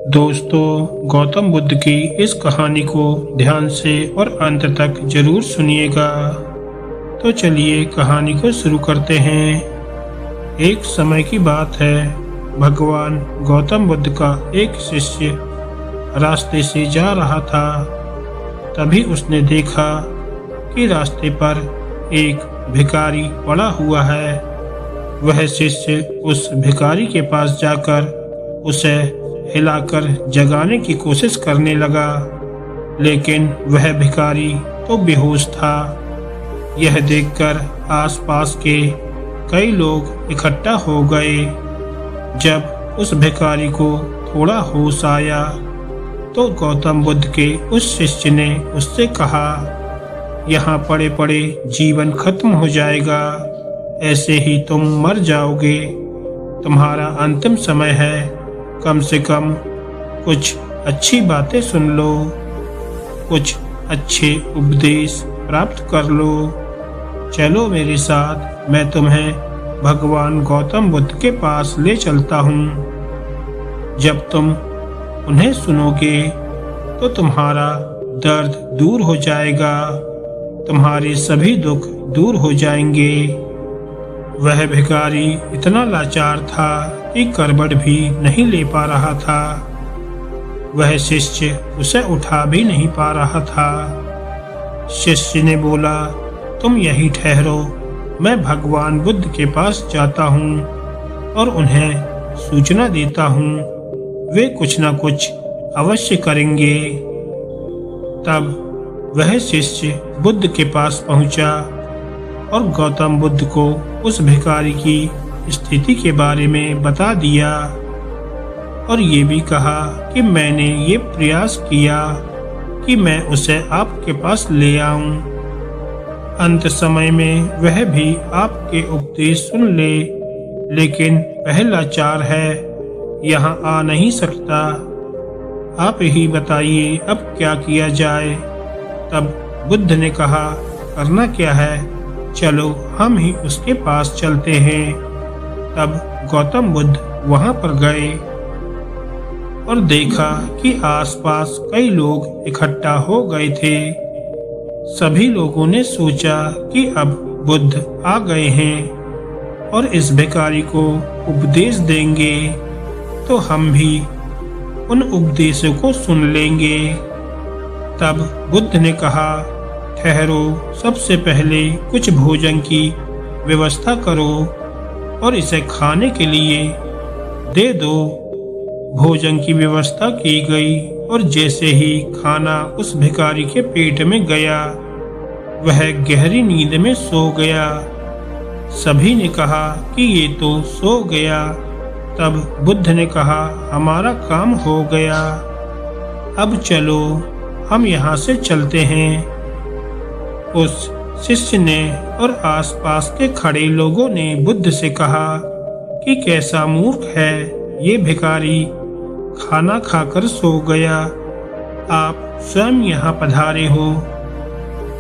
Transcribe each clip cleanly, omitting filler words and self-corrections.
दोस्तों, गौतम बुद्ध की इस कहानी को ध्यान से और अंत तक जरूर सुनिएगा। तो चलिए कहानी को शुरू करते हैं। एक समय की बात है, भगवान गौतम बुद्ध का एक शिष्य रास्ते से जा रहा था। तभी उसने देखा कि रास्ते पर एक भिखारी पड़ा हुआ है। वह शिष्य उस भिखारी के पास जाकर उसे हिलाकर जगाने की कोशिश करने लगा, लेकिन वह भिखारी तो बेहोश था। यह देखकर आसपास के कई लोग इकट्ठा हो गए। जब उस भिखारी को थोड़ा होश आया तो गौतम बुद्ध के उस शिष्य ने उससे कहा, यहाँ पड़े पड़े जीवन खत्म हो जाएगा, ऐसे ही तुम मर जाओगे। तुम्हारा अंतिम समय है, कम से कम कुछ अच्छी बातें सुन लो, कुछ अच्छे उपदेश प्राप्त कर लो। चलो मेरे साथ, मैं तुम्हें भगवान गौतम बुद्ध के पास ले चलता हूँ। जब तुम उन्हें सुनोगे तो तुम्हारा दर्द दूर हो जाएगा, तुम्हारे सभी दुख दूर हो जाएंगे। वह भिखारी इतना लाचार था कि करवट भी नहीं ले पा रहा था। वह शिष्य उसे उठा भी नहीं पा रहा था। शिष्य ने बोला, तुम यहीं ठहरो, मैं भगवान बुद्ध के पास जाता हूँ और उन्हें सूचना देता हूँ, वे कुछ न कुछ अवश्य करेंगे। तब वह शिष्य बुद्ध के पास पहुँचा और गौतम बुद्ध को उस भिखारी की स्थिति के बारे में बता दिया और ये भी कहा कि मैंने ये प्रयास किया कि मैं उसे आपके पास ले आऊं। अंत समय में वह भी आपके उपदेश सुन ले, लेकिन वह लाचार है, यहाँ आ नहीं सकता। आप ही बताइए अब क्या किया जाए। तब बुद्ध ने कहा, करना क्या है, चलो हम ही उसके पास चलते हैं। तब गौतम बुद्ध वहां पर गए और देखा कि आसपास कई लोग इकट्ठा हो गए थे। सभी लोगों ने सोचा कि अब बुद्ध आ गए हैं और इस भिखारी को उपदेश देंगे तो हम भी उन उपदेशों को सुन लेंगे। तब बुद्ध ने कहा, ठहरो, सबसे पहले कुछ भोजन की व्यवस्था करो और इसे खाने के लिए दे दो। भोजन की व्यवस्था की गई और जैसे ही खाना उस भिखारी के पेट में गया, वह गहरी नींद में सो गया। सभी ने कहा कि ये तो सो गया। तब बुद्ध ने कहा, हमारा काम हो गया, अब चलो हम यहाँ से चलते हैं। उस शिष्य ने और आसपास के खड़े लोगों ने बुद्ध से कहा कि कैसा मूर्ख है ये भिखारी, खाना खाकर सो गया, आप स्वयं यहाँ पधारे हो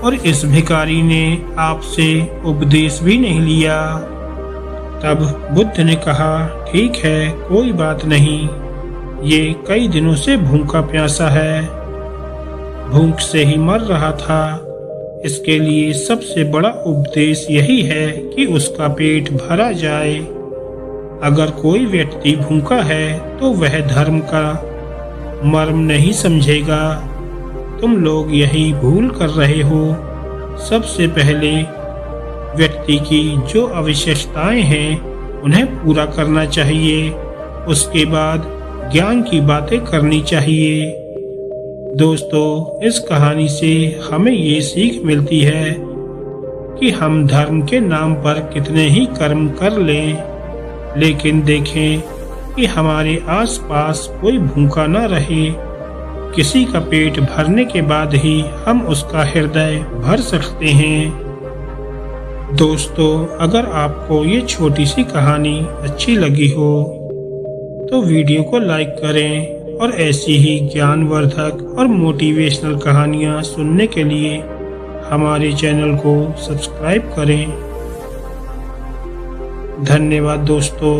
और इस भिखारी ने आपसे उपदेश भी नहीं लिया। तब बुद्ध ने कहा, ठीक है, कोई बात नहीं, ये कई दिनों से भूखा प्यासा है, भूख से ही मर रहा था। इसके लिए सबसे बड़ा उपदेश यही है कि उसका पेट भरा जाए। अगर कोई व्यक्ति भूखा है तो वह धर्म का मर्म नहीं समझेगा। तुम लोग यही भूल कर रहे हो। सबसे पहले व्यक्ति की जो आवश्यकताएं हैं उन्हें पूरा करना चाहिए, उसके बाद ज्ञान की बातें करनी चाहिए। दोस्तों, इस कहानी से हमें ये सीख मिलती है कि हम धर्म के नाम पर कितने ही कर्म कर लें, लेकिन देखें कि हमारे आसपास कोई भूखा न रहे। किसी का पेट भरने के बाद ही हम उसका हृदय भर सकते हैं। दोस्तों, अगर आपको ये छोटी सी कहानी अच्छी लगी हो तो वीडियो को लाइक करें और ऐसी ही ज्ञानवर्धक और मोटिवेशनल कहानियाँ सुनने के लिए हमारे चैनल को सब्सक्राइब करें। धन्यवाद दोस्तों।